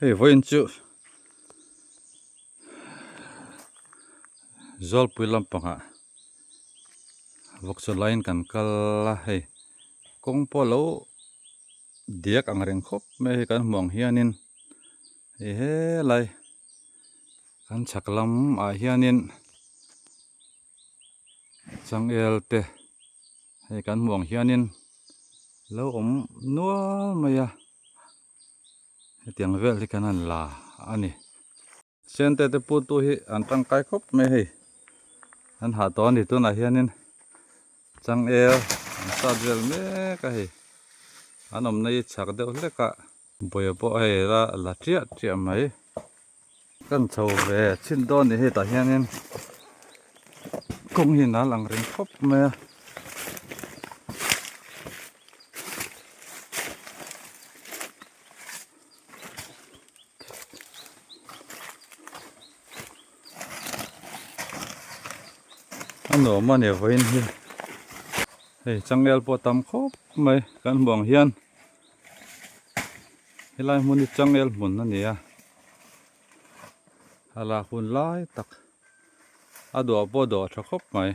Hei voin chu zol pui lampanga vokso lain kan kala hei kong polo diak ang reng khop me kan mong hianin he lai kan chaklam a hianin changel te hei kan mong hianin lo nual maya tiang vel hi kanan la ani sente te putu hi an tangkai khop me hei an ha to ni tu na hianin changel sadvel me ka hei anom nei chak deuh leka boya po hei la tia mai kan chho ve chin don ni hei ta hianin kong hi na lang ring khop me ano mane voin hi hei changel po tam khop mai kan buang hian helai mun ni changel mun na nia hala hun lai tak ado po do tha khop mai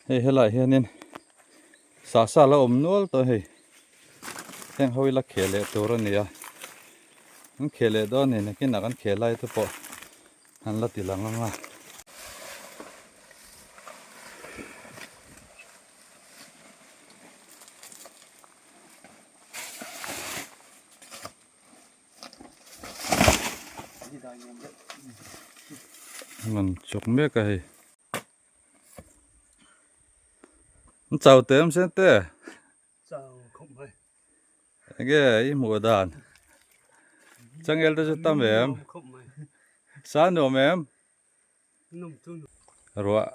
hei helai hianin sa la nual to hei heng hoi la khele tur ania an khele do ni na kin kan khelai to po an la tilanga mình chụp mấy cái chào tem xem te chào không phải cái mùa đàn chẳng el đó tâm em không phải sao nữa em nông thôn rồi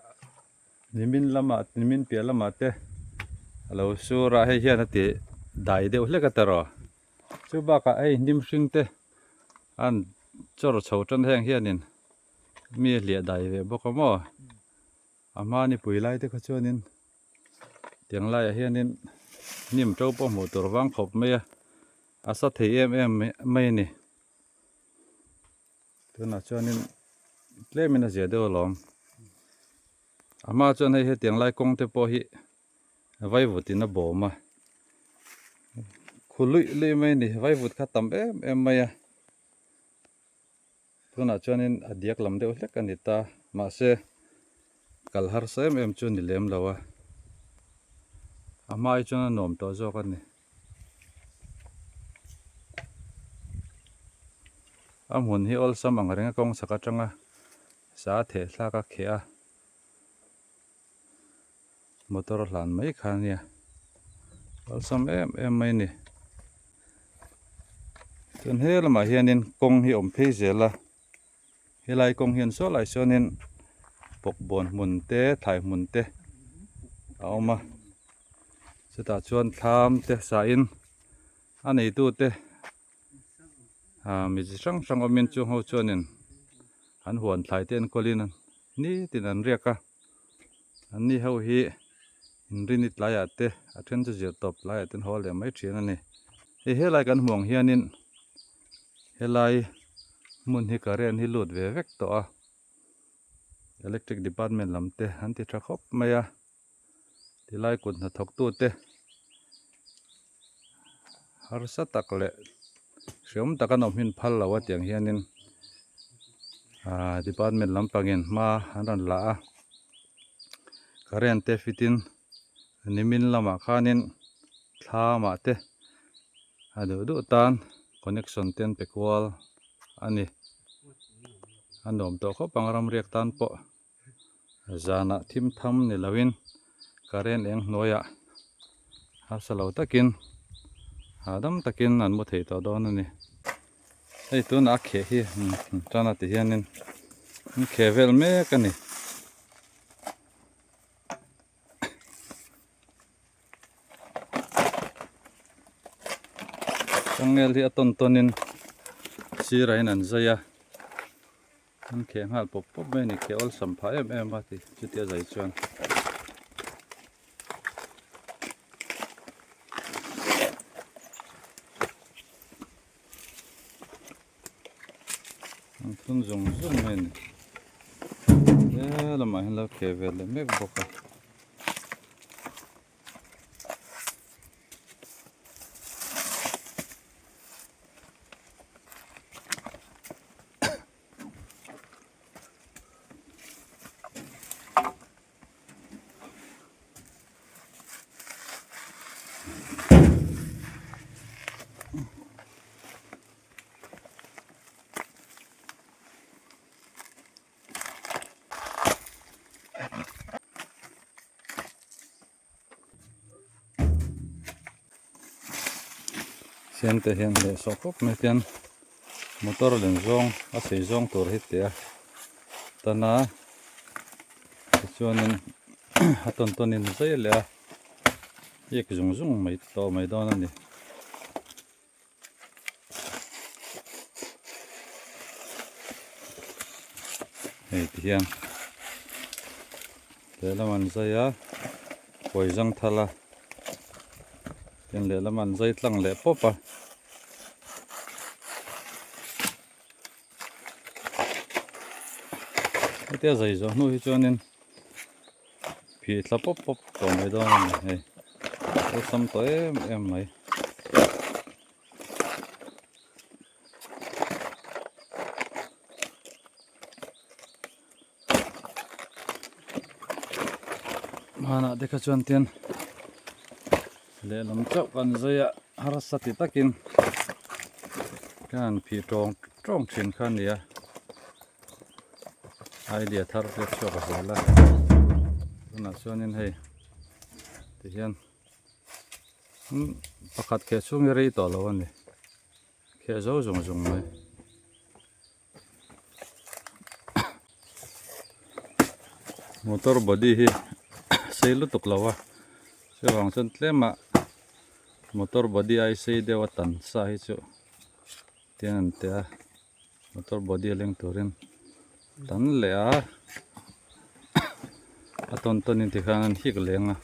nimin lama nimin pia lama te alo sura hay hian ati dai deuh hleka taro chu ba ka ai nim hring te an chor chho tan heng hianin mi lia dai ve bokamo ama ni puilai te khachuanin tiang lai hianin nim to po mo tur wang khop me asa thei em mai ni tuna chuanin tlemina zia deuh lom ama chuan hei tiang lai kong te po hi vai vutina boma khului le mai ni vai vut kha tam em maya tuna chuanin adiak lam deuh hlek ani ta ma se kalhar sem em chu ni lem lawa amai chuan nom to zo kan ni amun hi ol sam ang renga kong saka tanga sa the thla ka khea motor hlan mai khania ol sam em mai ni tun hel ma hianin kong hi om phei zela helai kong hian so lai sonin pokbon mun te thai mun te auma chuta chuan thlam te sa in ani tu te mi chi sang omin chu ho chuanin an huan thlai ten kolin ni tin an riaka an ni ho hi in rinit lai ate a then chu zir top lai ten hol le mai thian ani helai kan hmong hianin helai mun hi karen hi lut ve vek to a electric department lamte an ti tha khop maya tilai kut na thok tu te har sa tak le hriom takanom hin phal lawa tiang hianin department lampangin ma anan la a current te fitin nimin lama khanin thlama te adu du tan connection ten pekwal ani anom to kho pangram riak tan po zana thim tham ni lawin current eng noya hasalo takin adam takin an mu thei to don ani ei tun a khe hi tana ti hianin khevel me kani changel hi aton tonin sirain an zaya an khe ngal pop pop me ni khe ol sampha em ati chutia zai chuan tun zung zung men la ma hin la ke vel le mek boka sen te hian le so pop me tian motor len zong a sei zong tur hi te tana chuanin haton tonin zai le a ek zung zung mai to mai don ani hei ti hian le laman zai a poi zang thala tian le laman zai tlang le popa tia zai zo nu hi chuanin phi tla pop pop to mai don ani hei sam to em mai mana dekha chuan tian le lam chau kan zaya harasati takin kan phi tong thin khan nia idea thar le chok zala na chuanin hei ti hian pakhat ke chung rei to lo ani khe zo zung zung mai motor body hi seilu tuk lawa sewang chen tlema motor body ai sei dewa tan sa hi chu tian te motor body leng turin tan le a aton tonin ti khan hik lenga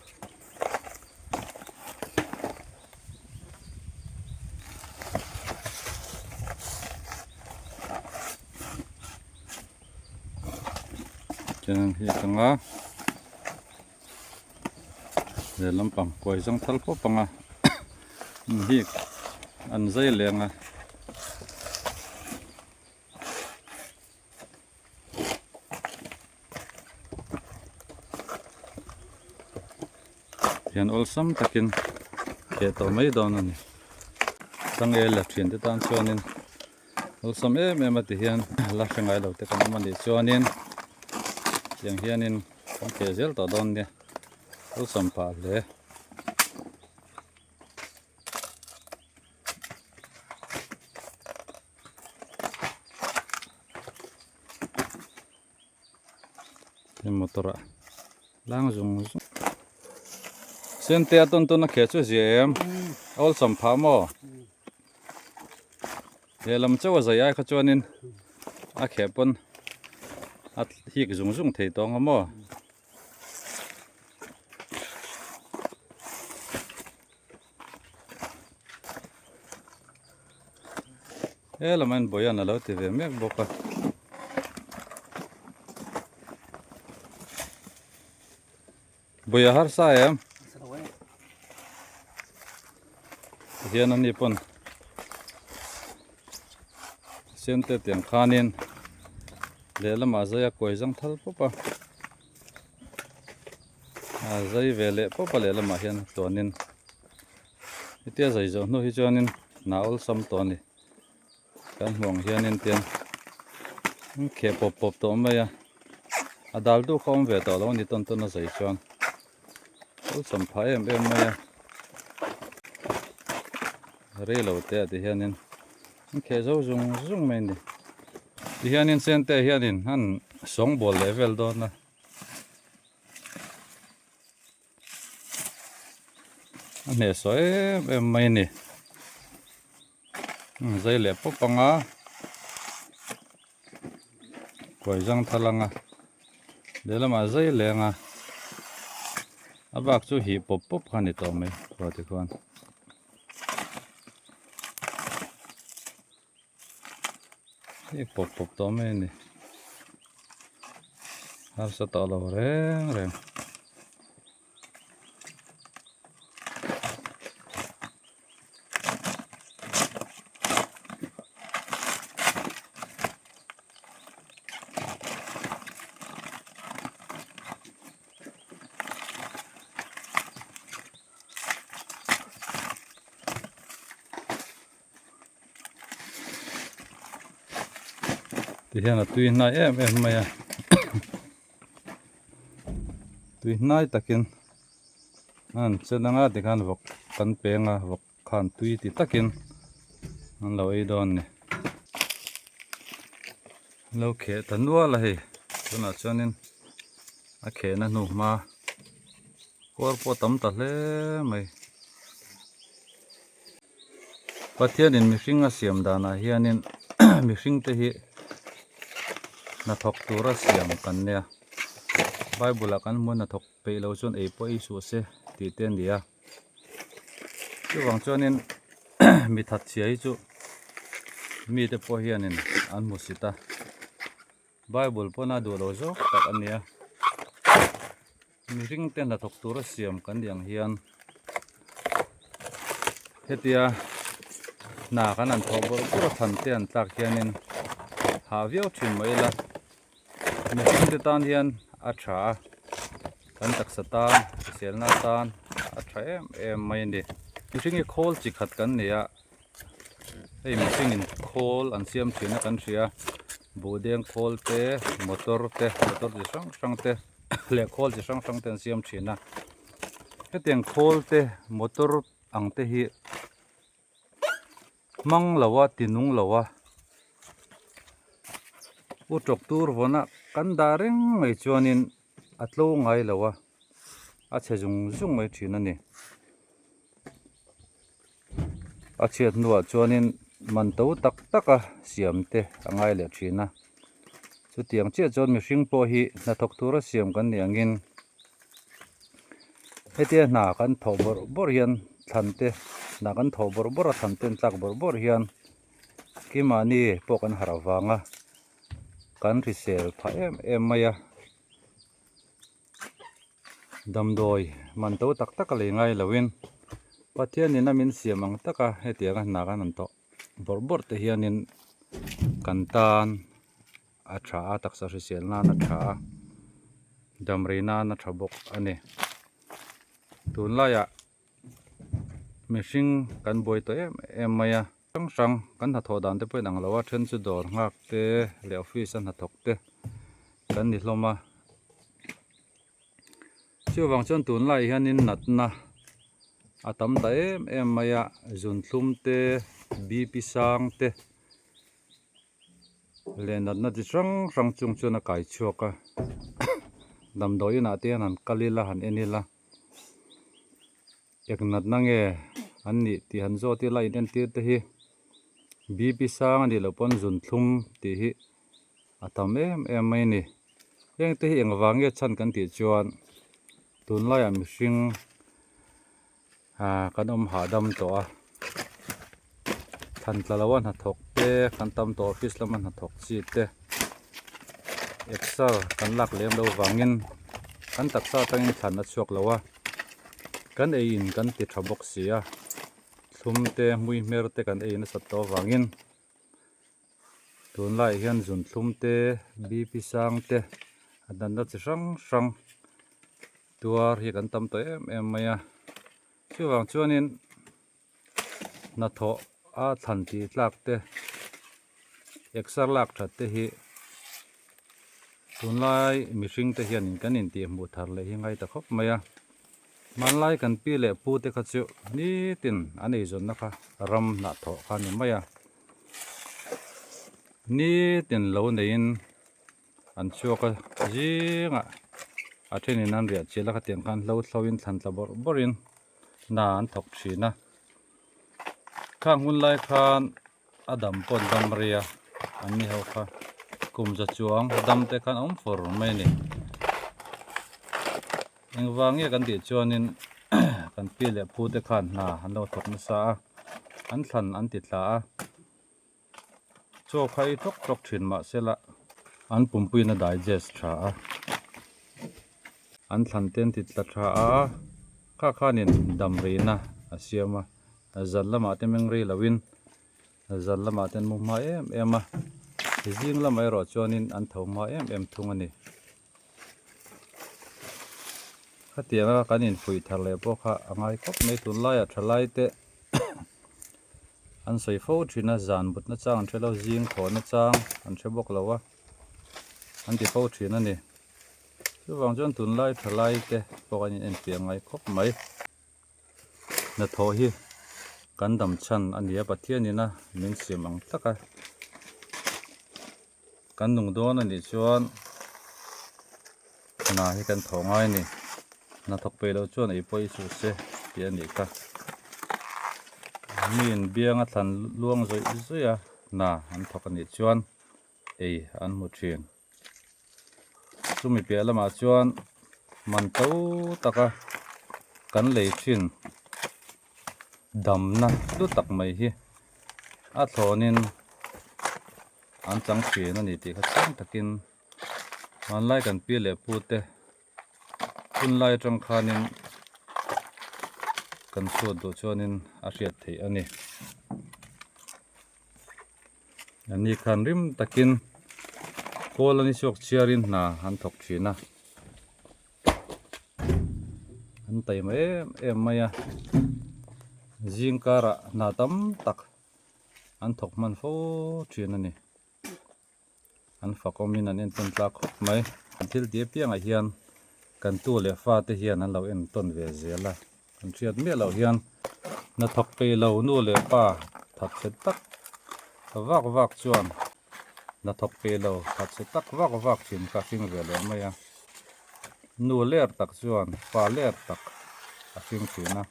chen hi kanga le lampang koi jang thal po panga hi an zai lenga hian olsam takin ke to mai don ani tang e la thin te tan chuanin olsam em ati hian la hrengai lo te kan mani chuanin yang hianin kan ke zel to don ne olsam pa le motora lang zung zung sen te aton to na khe chu jem ol sam pha mo le lam chawa zai ai kha chuanin a khe pon at hi ki zung zung thei tong mo laman boyan alo te ve mek boka boya har sa em hian ani pon sente tiang khanin le lama zaya koi jang thal popa a zai vele popa le lama hian tonin itia zai zo no hi chuanin naul sam toni kan hmong hianin tian khe pop pop to maya adal du khom ve to lo ni ton ton na zai chuan ul sam phai em maya re lo te ati hianin khe zo zung zung mai ni ti hianin sen te hianin han song bol level do na ane so em mai ni zai le po panga koi jang thalanga lelama zai lenga abak chu hi pop pop khani to mai proti khan Ik pop to me ni har sa to lo reng thì hiện là tùy nai em mày à tùy nai takin an chân nga thì kan vok kan pe nga vok khan tùy thì takin an lo ei don ni lo khe tanwa la hi tuna chanin a khe na nu ma kor po tam ta hle mai pathian in mihring a siam dana hianin mihring te hi na thok tura siam kan nia bible kan mun na thok pe lo chun ei po i su se ti ten dia chu wang chuanin mi that chiai chu mi te po hianin an musita bible po na du lo zo tak ania mihring te na thok tura siam kan diang hian hetia na kan an thok bor pura than te an tlak hianin ha viau thin mai la mihring te tan hian a tha kan tak satan selna tan a tha em mai ni mihring e khol chi khat kan nia ei mihring in khol an siam thina kan ria budeng khol te motor chi sang te le khol chi sang te an siam thina heteng khol te motor ang te hi mang lawa tinung lawa u tok tur vona kan dareng mai chuanin atlo ngai lawa a chejung zung mai thina ni a chet nuwa chuanin man to tak taka siam te angai le thina chu tiang che chon mi hring po hi na thok tura siam kan ni angin hetia na kan tho bor hian than te na kan tho bor than ten tlak bor hian kimani po kan harawanga kan risel pha em maya damdoi man to tak tak le ngai lawin pathian in amin siamang taka hetia ka na kan to bor te hianin kantan a tha tak sa risel na na tha damreina na thabok ani tun la ya mihring kan boi to em maya sang kan ha tho dan te poi nang lawa then chu dor ngak te le office an ha thok te kan ni hloma chu wang chon tun lai hianin natna atam ta em maya zun thlum te bp sang te le natna chi sang chung chuna kai chuaka damdoi na te an kalila han enila ek natna nge an ni ti han zo ti lai den ti te hi bp sang ani lo pon zun thlum ti hi atam em mai ni eng te hi eng wange chan kan ti chuan tun lai am hring kan ha dam to a than tlalawan ha thok te kan tam to office laman ha thok chi te extra kan lak lem lo wangin kan taksa tangin than na chuak lawa kan ei in kan ti thabok sia thlum te mui mer te kan ei na sat to wangin tun lai hian zun thlum te bp sang te adan na chi sang tuar hi kan tam to em maya chu wang chuanin na tho a than ti tlak te exar lak that te hi tunlai mihring te hian in kan in ti mu thar le hi ngai ta khop maya manlai kan pi le pu te kha chu ni tin anei zon na kha ram na tho kha ni maya ni tin lo nein an chuaka jinga a thenin an ria chela kha tiang kan lo thlowin thlan tla borin na an thok thina khang hun lai khan adam pon dam ria an ni ho kha kum za chuang dam te khan om for mai ni eng wange kan ti chuanin kan pi le phu te khan na an lo thok na sa an thlan an ti tla cho khai thok thok thin ma sela an pumpui na digest tha a an thlan ten ti tla tha a kha khanin dam re na asiama zal lama te meng re lawin zal lama ten mu ma em a jing lama ro chuanin an tho ma em thung ani khatianga kanin fui thar le po kha angai kop mai tun lai a thalai te an soi fo thina zan but na chang thelo jing tho na chang an thebok lawa an ti fo thina ni chu wang jon tun lai thalai te pokanin en piangai khop mai na tho hi kan dam chan ania pathianina min simang taka kan nung don ani chuan na hi kan tho ngai ni na thok pe lo chuan ei poi su se ti ani ka min bianga thlan luang zoi zoya na an thok ani chuan ei an mu thin chumi pe lama chuan man to taka kan lei thin damna lu tak mai hi a thonin an chang thin ani ti kha chang takin man lai kan pi le pu te kun lai tang khanin kan so do chuanin a riat thei ani ani khan rim takin kolani sok chiarin na han thok thina an tai mai em maya jingkara na tam tak an thok man fo thin ani an fakomin an en ton tla khop mai thil dia pianga hian kan tu le fa te hian an lo en ton ve zela kan thiat me lo hian na thok pe lo nu le pa that se tak vak vak chuan na thok pe lo that se tak vak vak chin ka hring ve le maya nu ler tak chuan pa ler tak a hring thina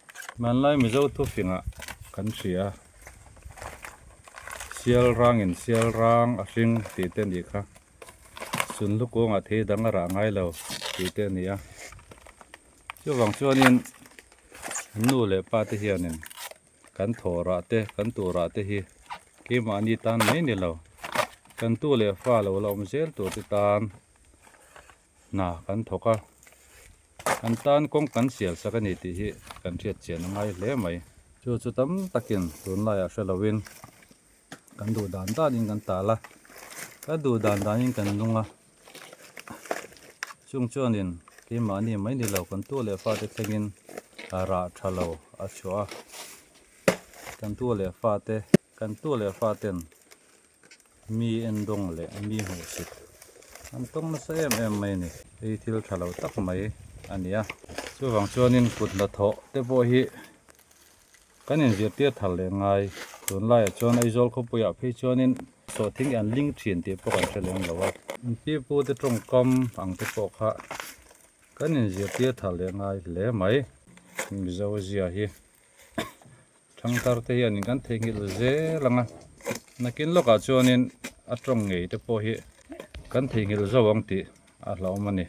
man lai mi zo thu finga kan thria sial rang a hring ti te ni kha sun lu ko nga the dang ra ngai lo ti te ni a chu wang chuanin nu le pa te hianin kan thora te kan tu ra te hi ke ma ni tan mai ni lo kan tu le fa lo lom zel tu ti tan na kan thoka an tan kong kan sial sakani ti hi kan thiat chen ngai le mai chu chu tam takin tun lai a shalawin kan du dan dan in kan tala ka du dan dan in kan lunga chung chuanin ke ma ni mai ni lo kan tu le fa te thlengin ara thalo a chua kan tu le fa ten mi en dong le mi hu sit an tong na sa em mai ni ei thil thalo tak mai ania chu wang chuanin kut na tho te bo hi kanin zia tia thal le ngai tun lai chuan ai zol khopuya phe chuanin so thing an ling thin te po kan thleng lawa pi pu te tong kam ang te po kha kanin zia tia thal le ngai le mai mi zo zia hi thang tar te hian kan thengil ze langa nakin loka chuanin atong ngei te po hi kan thengil zawang ti a hlaumani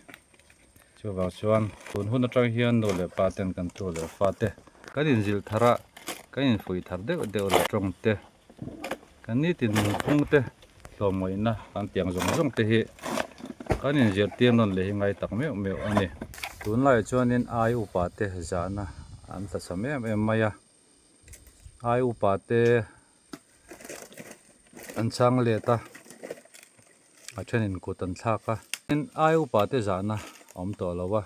chu wa chuan tun hun atang hian no le pa ten kan tu le fa te kanin zil thara kanin fui thar de la tong te kan ni tin phung te hlomoi na kan tiang zong te hi kanin zir tiam non le ngai tak me ani tun lai chuanin ai upa te zana an ta same em maya ai upa te an chang le ta a thenin ko tan thlaka in ai upa te zana om to lawa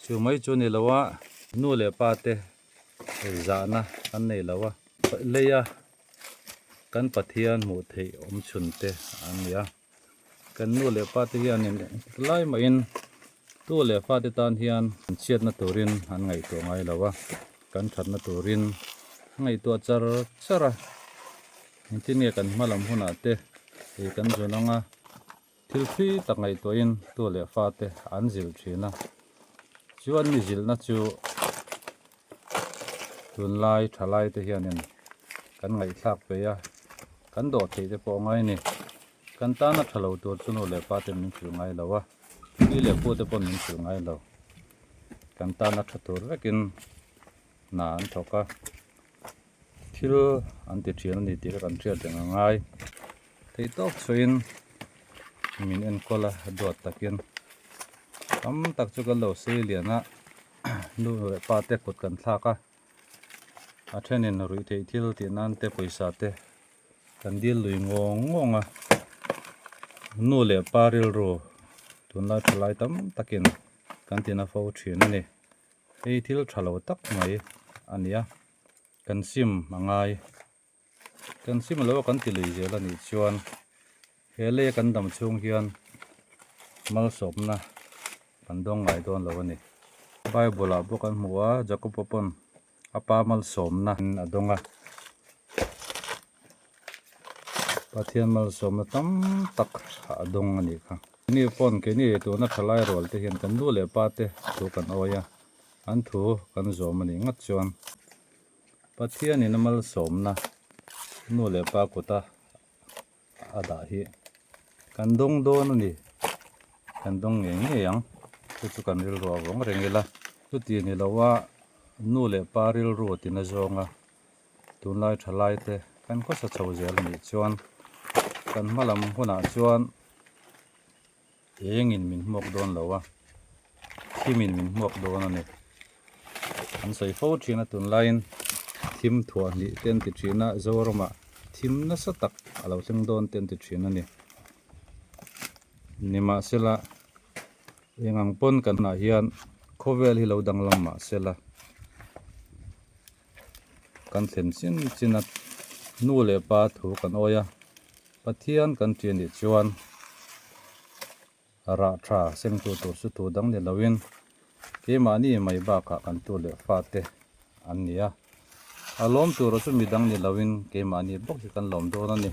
chu mai chu ni lawa nu le pa te zana an nei lawa leya kan pathian mu thei om chun te an ya kan nu le pa te hian in lai ma in tu le fa te tan hian chiat na turin an ngai to ngai lawa kan that na turin ngai to chara intine kan malam huna te e kan zonanga thil phi tak ngai to in tu le fa te an zil thina chuan ni zil na chu tun lai thalai te hianin kan ngai thlak pe ya kan do thei te po ngai ni kan ta na thalo tur chu no le pa te min chu ngai lawa ni le pu te pon min chu ngai lo kan ta na thatur vekin na an thoka thil an ti thian ni ti kan thiat te ngai thei tok chuin min en kola dot takin tam tak chu kan lo sei liana nu le pa te kut kan thlaka a thenin rui thei thil ti nan te poisa te kan dil lui ngong ngonga nu le paril ro tunla thlai tam takin kan tina fo thin ani ei thil thalo tak mai ania kan sim mangai kan sim lo kan ti lui zel ani chuan hele kan dam chung hian mal sopna kan dong ngai don lo ani bible a bo kan hmuwa jacob popon apa mal somna adonga pathian mal somna tam tak adong ani kha ni pon ke ni tu na thalai rol te hian kan du le pa te tu kan oya an thu kan zom ani ngat chuan pathian in mal somna nu le pa kuta ada hi kan dong don ani kan dong nge yang chu kan ril ro wong rengela tu ti ni lawa nu le pa ril ro tin a zonga tunlai thalai te kan ko sa chho zel ni chuan kan malam huna chuan engin min mok don lawa thimin min mok don ani an sei fo thina tunlain thim thua ni ten ti thina zorma thim na sa tak alo thleng don ten ti thina ni nima sela engang pon kan na hian khovel hi lo dang lam ma sela kan thlen sin china nu le pa thu kan oya pathian kan tien ni chuan ra tha seng tu tu su tu dang ni lawin ke mani mai ba ka kan tu le fa te an nia alom tu ro su mi dang ni lawin ke mani bok hi kan lom do na ni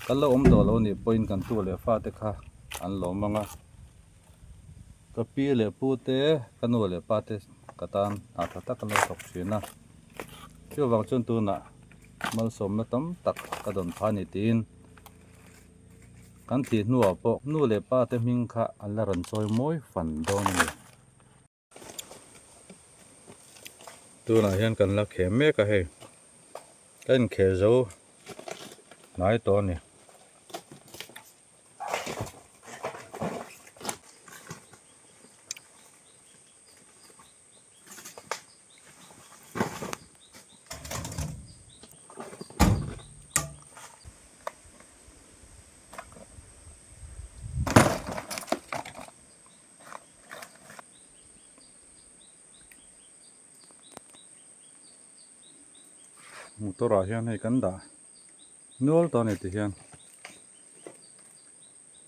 kan lo om do lo ni point kan tu le fa te kha an lo manga ka pi le pu te kan nu le pa te katan a tha ta kan lo tok thina chu wang chun tu na mal som na tam tak ka don pha ni tin kan ti nuwa po nu le pa te ming kha an la ran choi moi fan do ni tu na hian kan la khe me ka he kan khe zo nai to ni motora hian hei kan da nual to ni ti hian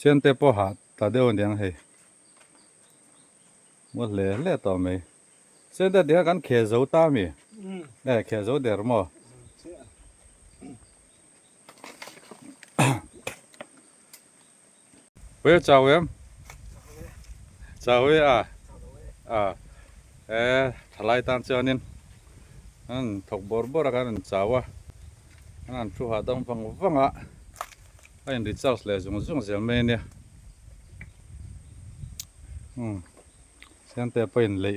chen te po ha ta deu niang hei mo le to mai chen te dia kan khe zo ta mi khe zo der mo we chào em chào we thalai tan chuanin an thok bor bor kan chawa an thu ha dong phang wanga ain ri chaus le zung zung zel me ne sen te pain le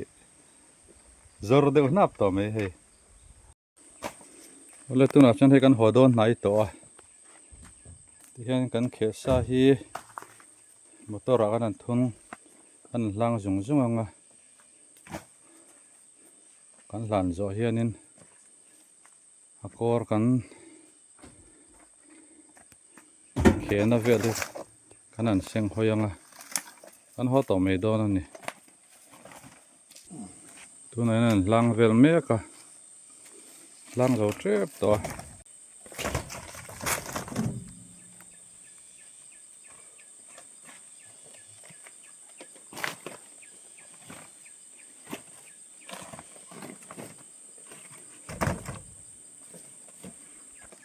zor de nap to me he ole tu na chan he kan hodon nai to a ti hian kan khe sa hi motor kan an thun an lang zung zung anga kan hlan zo hianin a kor kan khena velu kan an seng hoyanga kan ho to me don ani tuna nan lang vel meka lang zo trep to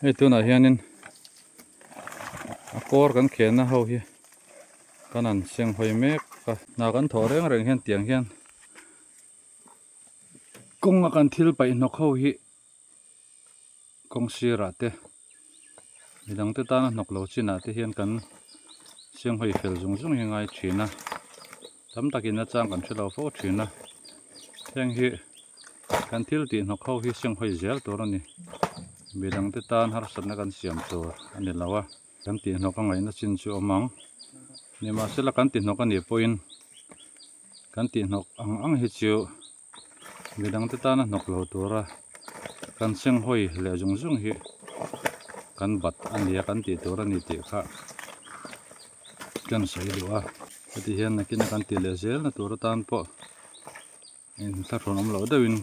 ei tuna hianin a kor kan khena ho hi kan an seng hoi mek ka na kan tho reng reng hian tiang hian kong kan thil pai nok ho hi kong sira te midang te ta na nok lo china te hian kan seng hoi fel zung zung hi ngai thina tam takin na chang kan thilo fo thina theng hi kan thil ti nok ho hi seng hoi zel tur ani bidang te tan har satna kan siam tur ani lawa kan ti hnok angai na chin chu omang ni ma sela kan ti hnok ani poin kan ti hnok ang hi chu bidang te tan hnok lo tura kan seng hoi le jung jung hi kan bat ania kan ti tur ani ti kha kan sei lua ati hian nakin kan ti le zel na tur tan po in ta ron om lo dawin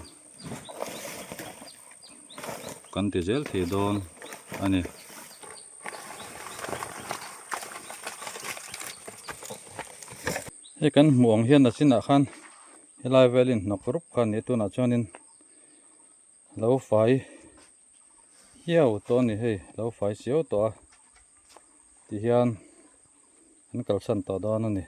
kan ti zel thi don ani he kan muang hian na china khan helai velin nok rup khan ni tu na chonin lo fai hiao to ni hei lo fai siau to a ti hian an kal san to don ani